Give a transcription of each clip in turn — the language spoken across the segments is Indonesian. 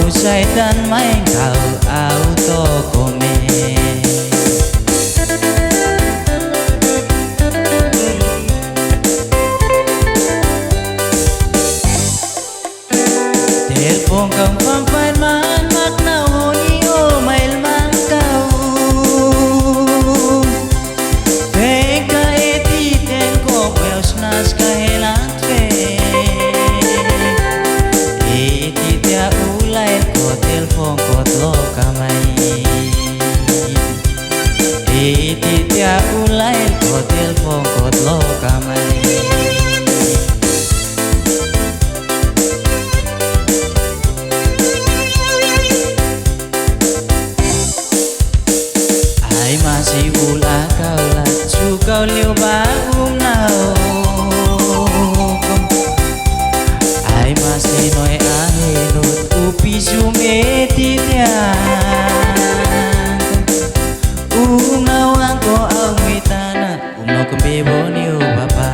musay dan main kau auto kome telepon kau pampan man makna honi o mail man kau peka eti ten ko peos nas kahelang fe eti tia ulai ko telepon ko lo kamai eti tia ulai ko telepon ko lo kamai masih ulah kau lacu kau liu baum nao ai masih noi ahenut upi sume titian nao angko au mitana nao kembebo niu bapa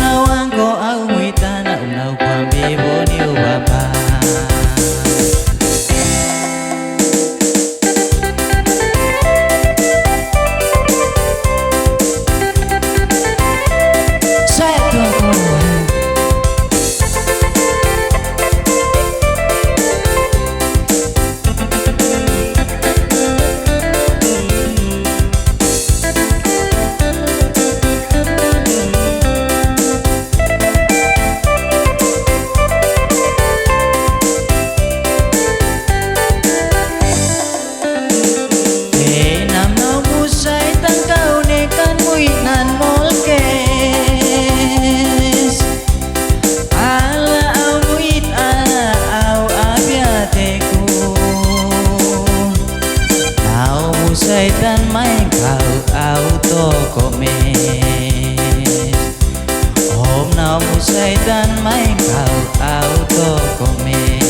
nao angko au mitana nao kembebo niu bapa dan main kau auto komes om nau musai dan main kau auto komes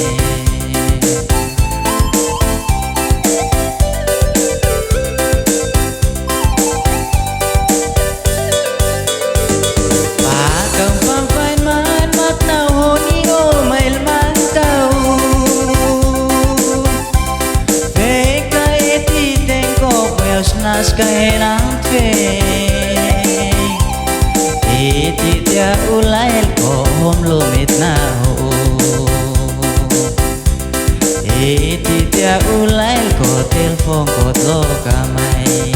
pakau pampan man makna honi o mail man kau nas kahenang fe eti tia ulai ko hom lumit na ho eti tia ulai ko telepon ko lo kamai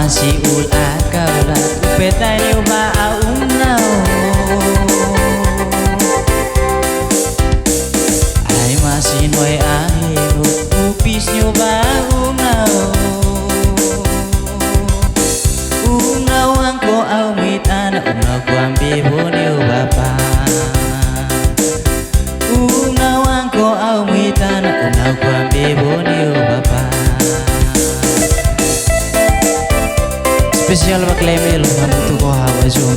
masih ulah kau lah petai nyoba aum nao ai masih noi ahenut upis nyoba aum nao angko au mitana nao kuambi boneu bapa nao angko au mitana nao kuambi boneu bapa spesial bak lemel kamu tuh kau hawa zoom